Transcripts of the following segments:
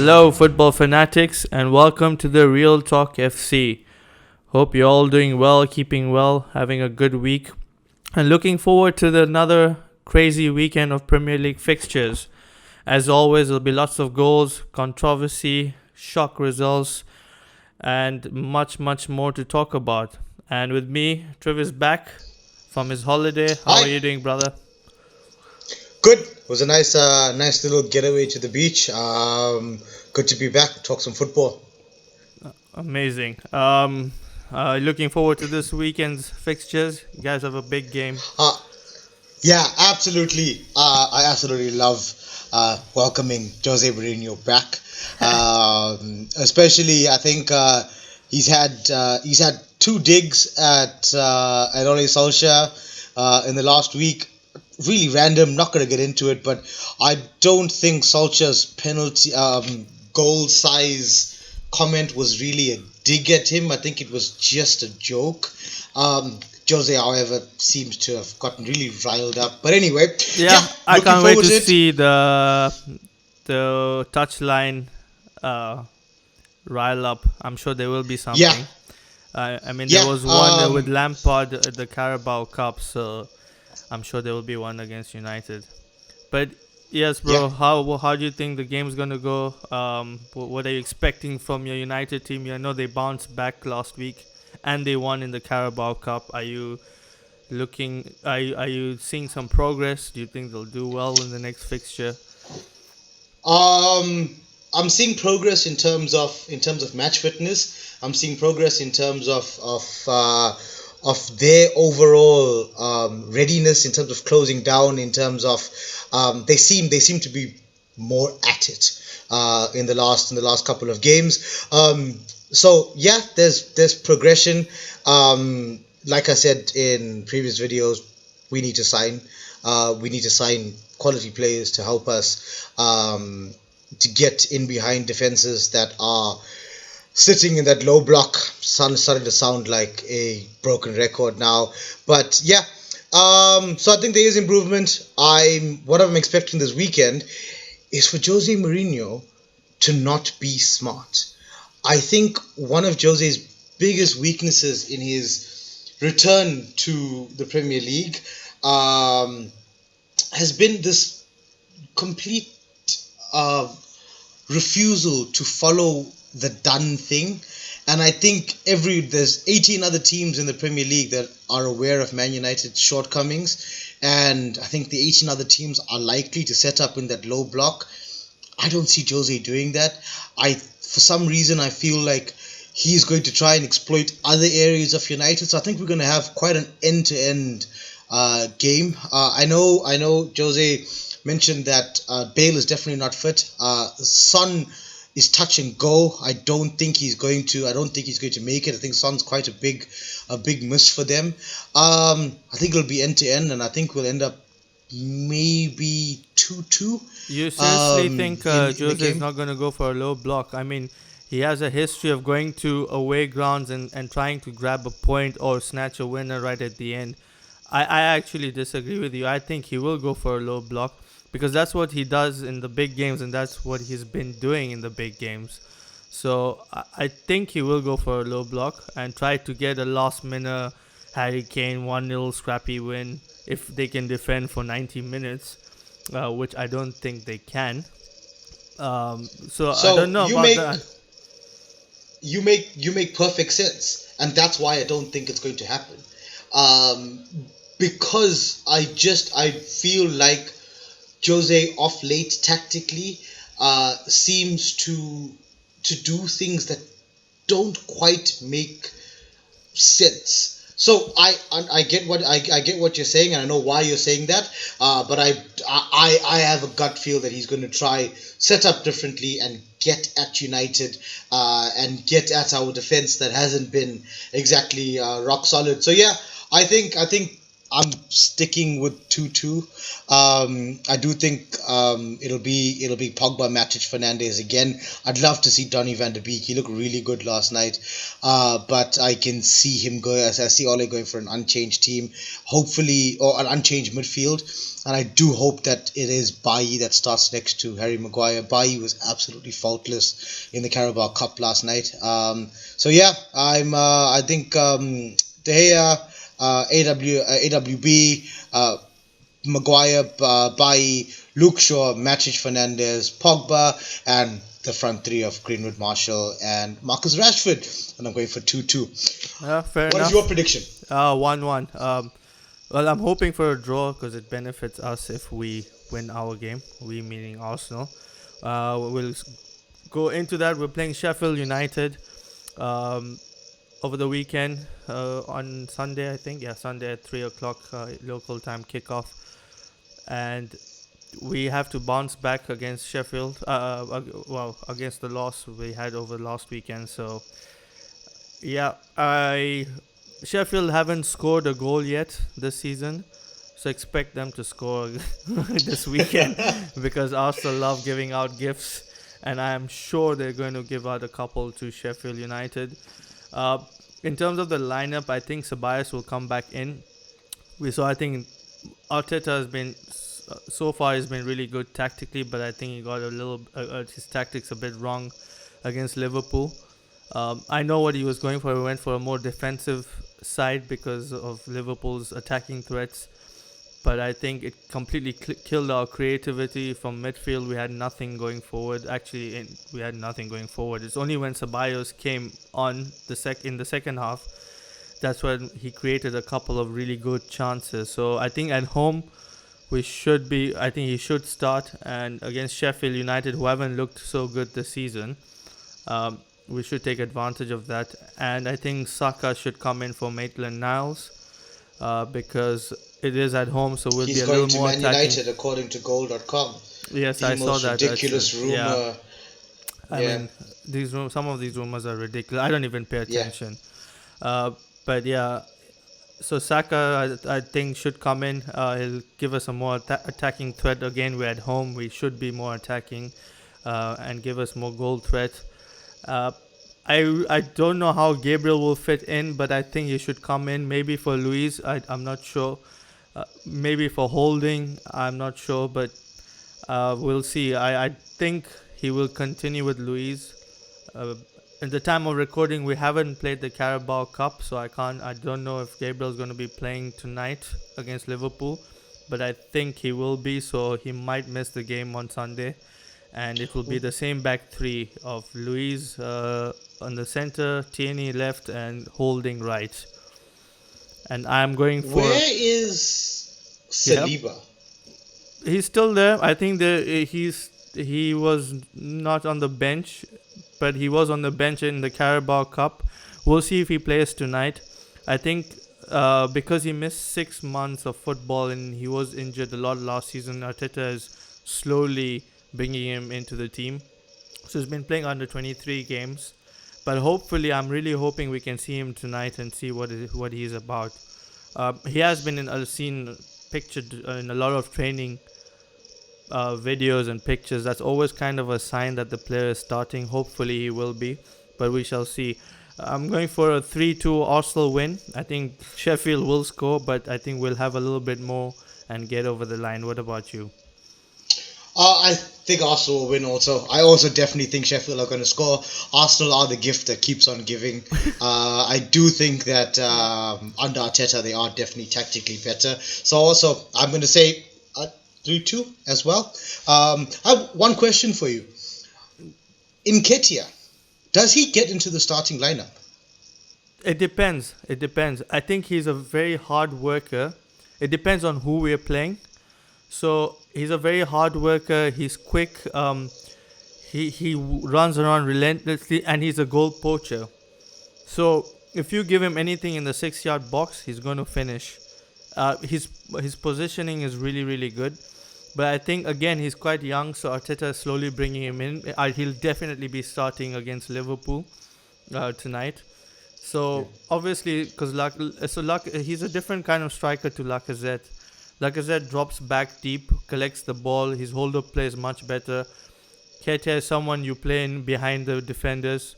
Hello, football fanatics, and welcome to the Real Talk FC. Hope you're all doing well, keeping well, having a good week, and looking forward to another crazy weekend of Premier League fixtures. As always, there'll be lots of goals, controversy, shock results, and much more to talk about. And with me, Triv is back from his holiday. How are Hi, you doing, brother? good. It was a nice little getaway to the beach. Good to be back. Talk some football. Amazing. Looking forward to this weekend's fixtures. You guys have a big game. Uh, yeah, absolutely. I absolutely love welcoming Jose Mourinho back. Especially, I think he's had two digs at Ole Solskjaer in the last week. Really random. Not going to get into it, but I don't think Solskjaer's penalty goal size comment was really a dig at him. I think it was just a joke. Jose, however, seems to have gotten really riled up. But anyway, yeah, Yeah, I looking can't wait forward to to it. see the touchline uh, rile up. I'm sure there will be Yeah, something. I mean, there yeah, was one with Lampard at the Carabao Cup, so I'm sure there will be one against United. But yes, yeah. bro, how do you think the game's gonna go? What are you expecting from your United team? I know they bounced back last week and they won in the Carabao Cup. Are you looking? Are you seeing some progress? Do you think they'll do well in the next fixture? Um, I'm seeing progress in terms of match fitness. I'm seeing progress in terms of their overall readiness in terms of closing down. In terms of they seem to be more at it in the last couple of games. So yeah, there's progression. Like I said in previous videos, we need to sign. We need to sign quality players to help us to get in behind defenses that are sitting in that low block. Starting to sound like a broken record now, but yeah. So I think there is improvement. What I'm expecting this weekend is for Jose Mourinho to not be smart. I think one of Jose's biggest weaknesses in his return to the Premier League um, has been this complete uh, refusal to follow the done thing. And I think there's 18 other teams in the Premier League that are aware of Man United's shortcomings, and I think the 18 other teams are likely to set up in that low block. I don't see Jose doing that. For some reason, I feel like he's going to try and exploit other areas of United. So I think we're going to have quite an end-to-end game. I know. Jose mentioned that Bale is definitely not fit. Son is touch and go. I don't think he's going to make it. I think Son's quite a big miss for them. I think it'll be end to end, and I think we'll end up maybe 2-2 You seriously think in the Jose is game. not going to go for a low block? I mean, he has a history of going to away grounds and trying to grab a point or snatch a winner right at the end. I actually disagree with you. I think he will go for a low block because that's what he does in the big games and that's what he's been doing in the big games. So I think he will go for a low block and try to get a last minute Harry Kane 1-0 scrappy win if they can defend for 90 minutes, which I don't think they can. So I don't So know you about make that. you make perfect sense, and that's why I don't think it's going to happen. Um, because I feel like Jose off late tactically seems to do things that don't quite make sense. So I get what you're saying, and I know why you're saying that. But I have a gut feel that he's going to try set up differently and get at United and get at our defense that hasn't been exactly rock solid. So yeah, I think I'm sticking with 2-2. I do think it'll be Pogba, Matic, Fernandes again. I'd love to see Donny van de Beek. He looked really good last night, but I can see him go. As I see Ole going for an unchanged team, hopefully, or an unchanged midfield. And I do hope that it is Bailly that starts next to Harry Maguire. Bailly was absolutely faultless in the Carabao Cup last night. So yeah, I think De Gea, AWB, Maguire, Bailly, Luke Shaw, Matic, Fernandes, Pogba, and the front three of Greenwood, Marshall, and Marcus Rashford. And I'm going for 2-2. Fair What is enough. your prediction? 1-1. Well, I'm hoping for a draw because it benefits us if we win our game. We meaning Arsenal. We'll go into that. We're playing Sheffield United over the weekend on Sunday, I think. Yeah, Sunday at 3 o'clock local time kickoff. And we have to bounce back against Sheffield. Against the loss we had over last weekend. So, yeah, Sheffield haven't scored a goal yet this season, so expect them to score this weekend because Arsenal love giving out gifts, and I am sure they're going to give out a couple to Sheffield United. In terms of the lineup, I think Ceballos will come back in. I think Arteta has been so far has been really good tactically, but I think he got his tactics a bit wrong against Liverpool. I know what he was going for. He went for a more defensive side because of Liverpool's attacking threats. But I think it completely killed our creativity from midfield. We had nothing going forward. Actually, we had nothing going forward. It's only when Ceballos came on in the second half that's when he created a couple of really good chances. So I think at home I think he should start. And against Sheffield United, who haven't looked so good this season, we should take advantage of that. And I think Saka should come in for Maitland-Niles because it is at home, so we'll be a little more attacking. He's going to Man United, according to Goal.com. Yes, I saw that. Ridiculous rumor. Yeah. I mean, some of these rumors are ridiculous. I don't even pay attention. But yeah, so Saka, I think, should come in. He'll give us a more attacking threat. Again, we're at home. We should be more attacking and give us more goal threat. I don't know how Gabriel will fit in, but I think he should come in. Maybe for Luis, I'm not sure. Maybe for Holding, I'm not sure. But we'll see. I think he will continue with Luis. At the time of recording, we haven't played the Carabao Cup, so I don't know if Gabriel's going to be playing tonight against Liverpool, but I think he will be, so he might miss the game on Sunday, and it will be the same back three of Luis on the center, Tierney left, and Holding right. And I'm going for... Where is Saliba? He's still there. I think he was not on the bench, but he was on the bench in the Carabao Cup. We'll see if he plays tonight. I think because he missed 6 months of football and he was injured a lot last season, Arteta is slowly bringing him into the team. So he's been playing under 23 games. But hopefully, I'm really hoping we can see him tonight and see what he's about. He has been seen pictured in a lot of training videos and pictures. That's always kind of a sign that the player is starting. Hopefully he will be, but we shall see. I'm going for a 3-2 Arsenal win. I think Sheffield will score, but I think we'll have a little bit more and get over the line. What about you? I think Arsenal will win also. I also definitely think Sheffield are going to score. Arsenal are the gift that keeps on giving. I do think that under Arteta they are definitely tactically better. So also I'm going to say 3-2 as well. I have one question for you. Nketiah, does he get into the starting lineup? It depends. I think he's a very hard worker. It depends on who we're playing. So he's a very hard worker. He's quick. He runs around relentlessly, and he's a goal poacher. So if you give him anything in the 6-yard box, he's going to finish. His positioning is really, really good. But I think, again, he's quite young, so Arteta is slowly bringing him in. He'll definitely be starting against Liverpool tonight. Yeah. So obviously, because he's a different kind of striker to Lacazette. Lacazette drops back deep, collects the ball. His hold-up play is much better. Ketia is someone you play in behind the defenders,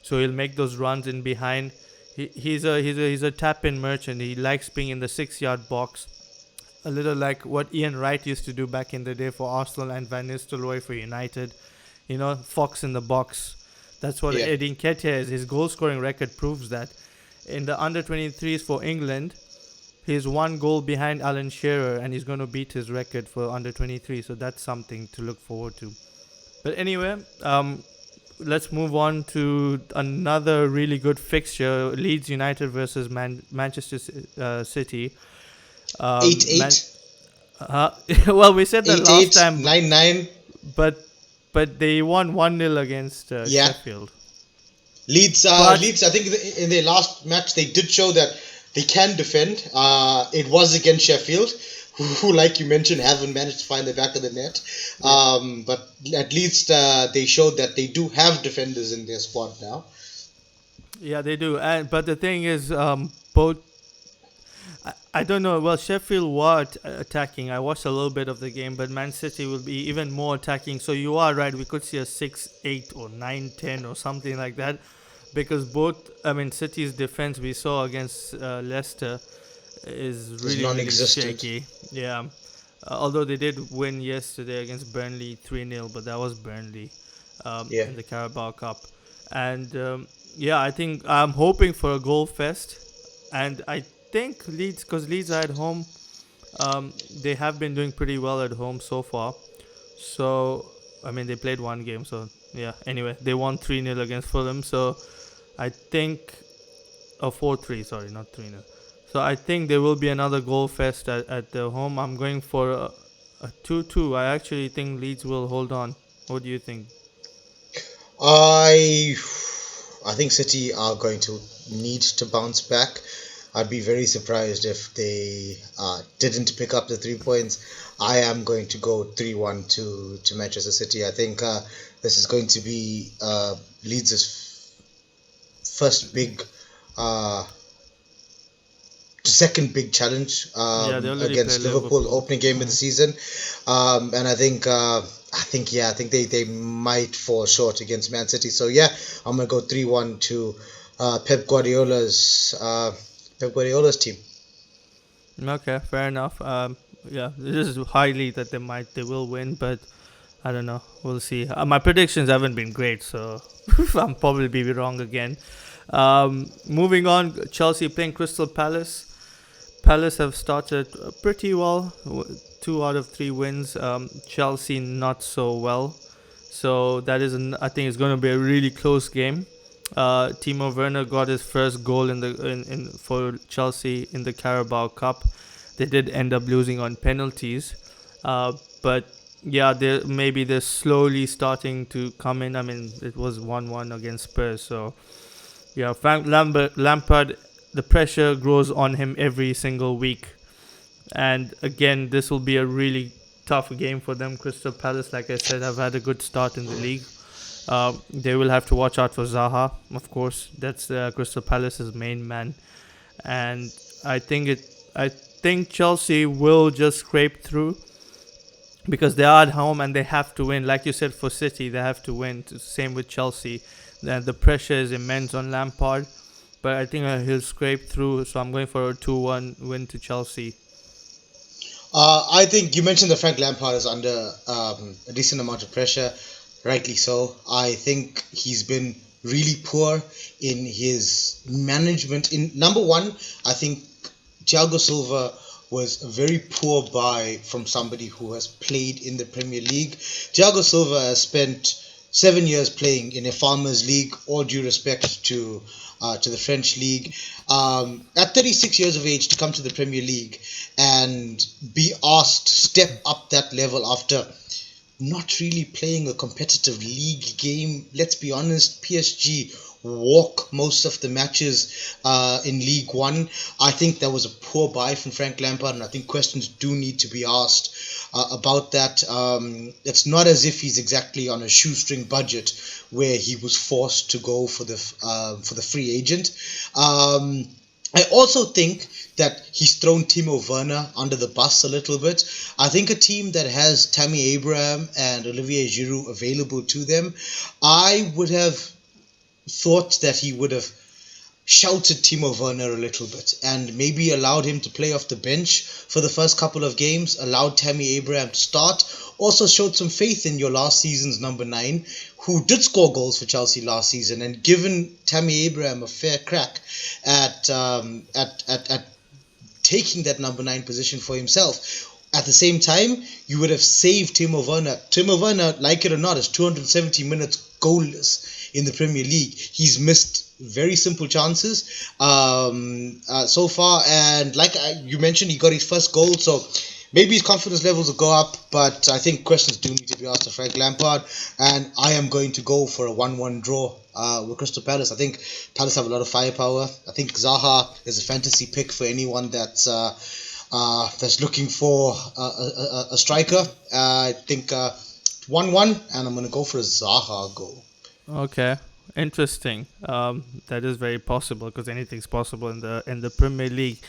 so he'll make those runs in behind. He's a tap-in merchant. He likes being in the 6-yard box, a little like what Ian Wright used to do back in the day for Arsenal and Van Nistelrooy for United. Fox in the box. That's what Yeah. Eddie Nketiah is. His goal scoring record proves that. In the under 23s for England, he's one goal behind Alan Shearer, and he's going to beat his record for under 23. So that's something to look forward to. But anyway, let's move on to another really good fixture: Leeds United versus Manchester City. Eight Man, eight, well, we said that eight last eight, time, 9-9. but they won 1-0 against Yeah. Sheffield. Leeds, But Leeds. I think in their last match they did show that they can defend. It was against Sheffield, who, like you mentioned, haven't managed to find the back of the net. yeah, But at least they showed that they do have defenders in their squad now. yeah, they do. But the thing is, both. I don't know. Well, Sheffield were attacking. I watched a little bit of the game, but Man City will be even more attacking. So you are right. We could see a 6-8 or 9-10 or something like that, because City's defense we saw against Leicester is It's really really non-existent. shaky. Yeah. Although they did win yesterday against Burnley 3-0, but that was Burnley Yeah. in the Carabao Cup. And yeah, I think I'm hoping for a goal fest. And I think Leeds, because Leeds are at home, they have been doing pretty well at home so far. So, they played one game, so yeah. Anyway, they won 3-0 against Fulham. So, I think. 4-3, sorry, not 3-0. So, I think there will be another goal fest at the home. I'm going for a 2-2. I actually think Leeds will hold on. What do you think? I I think City are going to need to bounce back. I'd be very surprised if they didn't pick up the 3 points. I am going to go 3-1 to Manchester City. I think this is going to be Leeds' first big, uh, second big challenge Yeah, they already play against Liverpool, Liverpool. opening game of the season. And I think they might fall short against Man City. So yeah, I'm gonna go 3-1 to Pep Guardiola's team. Okay, fair enough. Yeah, this is highly that they will win, but I don't know. We'll see. My predictions haven't been great, so I'm probably be wrong again. Moving on, Chelsea playing Crystal Palace. Palace have started pretty well, 2 out of 3 wins. Chelsea not so well, so I think it's going to be a really close game. Timo Werner got his first goal for Chelsea in the Carabao Cup. They did end up losing on penalties, but yeah, they're slowly starting to come in. It was 1-1 against Spurs, so yeah, Frank Lampard, the pressure grows on him every single week, and again, this will be a really tough game for them. Crystal Palace, like I said, have had a good start in the league. They will have to watch out for Zaha, of course. That's Crystal Palace's main man, and I think Chelsea will just scrape through because they are at home and they have to win. Like you said, for City, they have to win. Same with Chelsea. The pressure is immense on Lampard, but I think he'll scrape through. So I'm going for a 2-1 win to Chelsea. I think you mentioned that Frank Lampard is under a decent amount of pressure, rightly so. I think he's been really poor in his management. In number one, I think Thiago Silva was a very poor buy from somebody who has played in the Premier League. Thiago Silva has spent 7 years playing in a farmers' league. All due respect to the French league. At 36 years of age, to come to the Premier League and be asked to step up that level after not really playing a competitive league game. Let's be honest, PSG walk most of the matches in League One. I think that was a poor buy from Frank Lampard, and I think questions do need to be asked about that. It's not as if he's exactly on a shoestring budget where he was forced to go for the free agent. I also think that he's thrown Timo Werner under the bus a little bit. I think a team that has Tammy Abraham and Olivier Giroud available to them, I would have thought that he would have shouted Timo Werner a little bit and maybe allowed him to play off the bench for the first couple of games, allowed Tammy Abraham to start, also showed some faith in your last season's number 9, who did score goals for Chelsea last season, and given Tammy Abraham a fair crack at taking that number 9 position for himself. At the same time, you would have saved Timo Werner. Timo Werner, like it or not, is 270 minutes goalless in the Premier League. He's missed very simple chances so far, and like you mentioned, he got his first goal, so maybe his confidence levels will go up, but I think questions do need to be asked of Frank Lampard, and I am going to go for a 1-1 draw with Crystal Palace. I think Palace have a lot of firepower. I think Zaha is a fantasy pick for anyone that's looking for a striker. I think 1-1, and I'm going to go for a Zaha goal. Okay, interesting. That is very possible because anything's possible in the Premier League.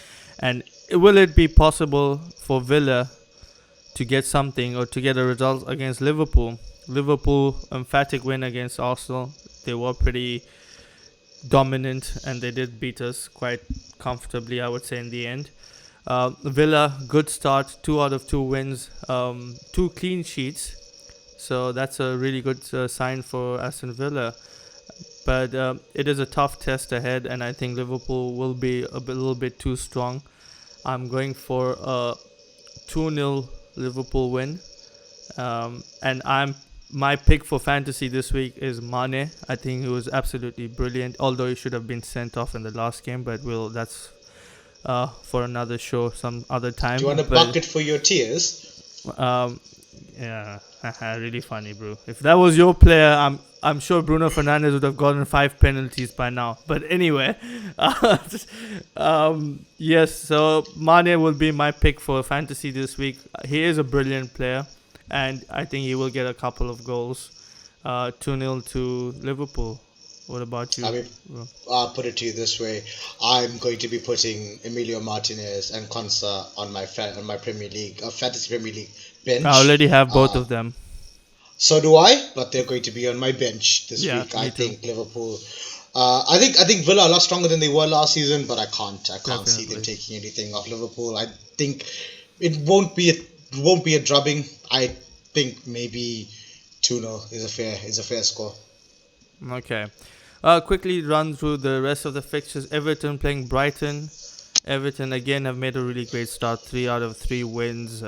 And will it be possible for Villa to get something or to get a result against Liverpool? Liverpool, emphatic win against Arsenal. They were pretty dominant and they did beat us quite comfortably, I would say, in the end. Villa, good start, 2 out of 2 wins, 2 clean sheets. So that's a really good sign for Aston Villa. But it is a tough test ahead, and I think Liverpool will be a little bit too strong. I'm going for a 2-0 Liverpool win. And my pick for fantasy this week is Mane. I think he was absolutely brilliant, although he should have been sent off in the last game, but that's for another show some other time. Do you want a bucket for your tears? Yeah, really funny, bro. If that was your player, I'm sure Bruno Fernandes would have gotten 5 penalties by now. But anyway, yes, so Mane will be my pick for fantasy this week. He is a brilliant player, and I think he will get a couple of goals. 2-0 to Liverpool. What about you? I mean, I'll put it to you this way: I'm going to be putting Emilio Martinez and Konsa on my Premier League, fantasy Premier League bench. I already have both of them. So do I, but they're going to be on my bench this week. I think Liverpool. I think Villa are a lot stronger than they were last season, but I can't see them taking anything off Liverpool. I think it won't be a drubbing. I think maybe 2-0 is a fair score. Okay. Quickly run through the rest of the fixtures. Everton playing Brighton. Everton again have made a really great start. 3 out of 3 wins.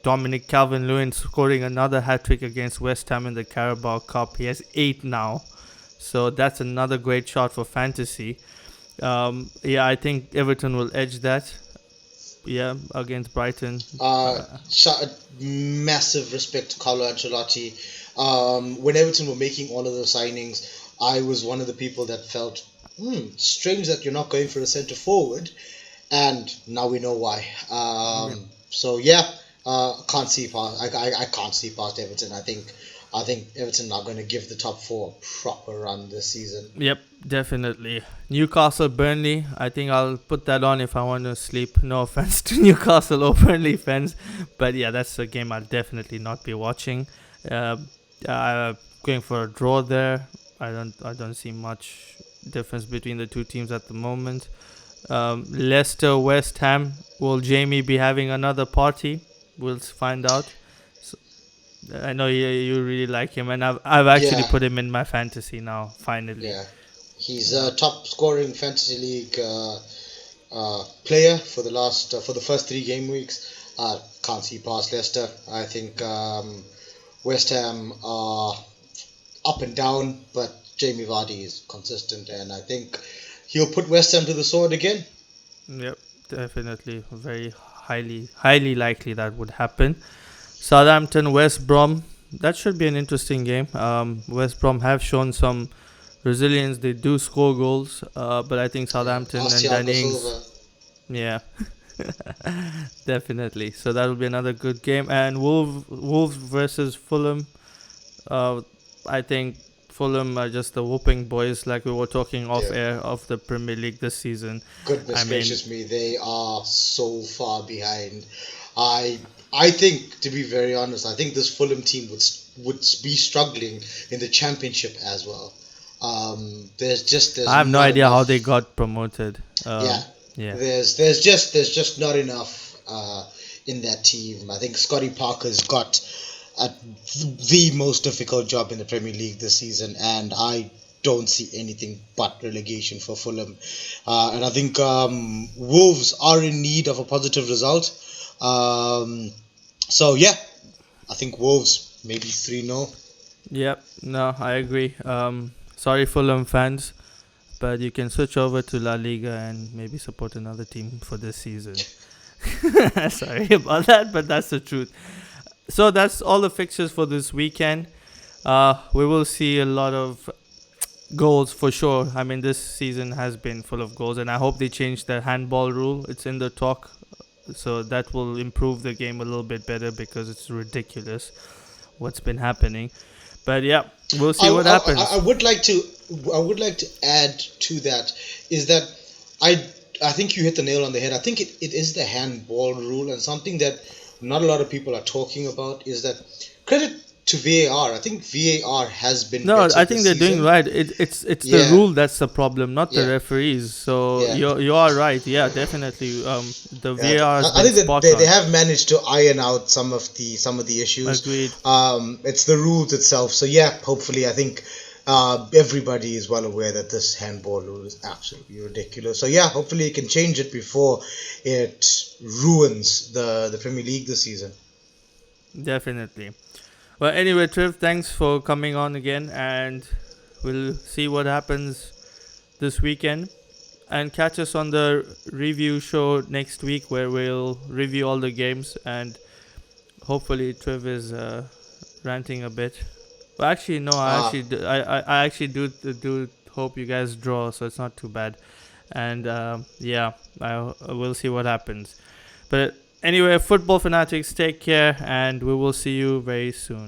Dominic Calvert-Lewin scoring another hat-trick against West Ham in the Carabao Cup. He has 8 now. So that's another great shot for fantasy. I think Everton will edge that. Yeah, against Brighton. Massive respect to Carlo Ancelotti. When Everton were making all of those signings, I was one of the people that felt, strange that you're not going for a centre forward. And now we know why. So yeah. Can't see past. I can't see past Everton. I think Everton are going to give the top 4 a proper run this season. Yep, definitely. Newcastle, Burnley. I think I'll put that on if I want to sleep. No offense to Newcastle or Burnley fans, but yeah, that's a game I'll definitely not be watching. Going for a draw there. I don't see much difference between the two teams at the moment. Leicester, West Ham. Will Jamie be having another party? We'll find out. So, I know you really like him, and I've actually put him in my fantasy now. Finally, yeah, he's a top scoring fantasy league player for the first 3 game weeks. Can't see past Leicester. I think West Ham are up and down, but Jamie Vardy is consistent, and I think he'll put West Ham to the sword again. Yep, definitely. Very highly likely that would happen. Southampton, West Brom. That should be an interesting game. West Brom have shown some Brazilians, they do score goals, but I think Yeah. Southampton Ask and Thiago Dennings, Silva. yeah, definitely. So that will be another good game. And Wolves versus Fulham. Uh, I think Fulham are just the whooping boys, like we were talking off Yeah. air, of the Premier League this season. I Goodness mean, gracious me, they are so far behind. I I think, to be very honest, I think this Fulham team would be struggling in the Championship as well. There's I have no not idea how enough. they got promoted. Yeah, Yeah. there's just not enough in that team. I think Scotty Parker's got a, the most difficult job in the Premier League this season, and I don't see anything but relegation for Fulham. And I think Wolves are in need of a positive result. Um, so yeah, I think Wolves maybe 3-0. Yep. No, I agree. Sorry, Fulham fans, but you can switch over to La Liga and maybe support another team for this season. Sorry about that, but that's the truth. So that's all the fixtures for this weekend. We will see a lot of goals for sure. I mean, this season has been full of goals, and I hope they change the handball rule. It's in the talk, so that will improve the game a little bit better because it's ridiculous what's been happening. But yeah, we'll I, see what I happens. would like to add to that is that I I think you hit the nail on the head. I think it is the handball rule, and something that not a lot of people are talking about is that credit to VAR. I think VAR has been No, better I this think they're doing season. right. It's the Yeah, rule that's the problem, not the yeah, referees. So yeah. you are right. Yeah, definitely. The Yeah, VAR has I been think that spot they on. have managed to iron out some of the issues. Agreed. It's the rules itself. So yeah, hopefully, I think everybody is well aware that this handball rule is absolutely ridiculous. So yeah, hopefully, it can change it before it ruins the Premier League this season. Definitely. Well, anyway, Triv, thanks for coming on again, and we'll see what happens this weekend. And catch us on the review show next week, where we'll review all the games, and hopefully Triv is ranting a bit. Well, actually, no. Ah, I actually do hope you guys draw, so it's not too bad. And yeah, I will see what happens. But anyway, football fanatics, take care, and we will see you very soon.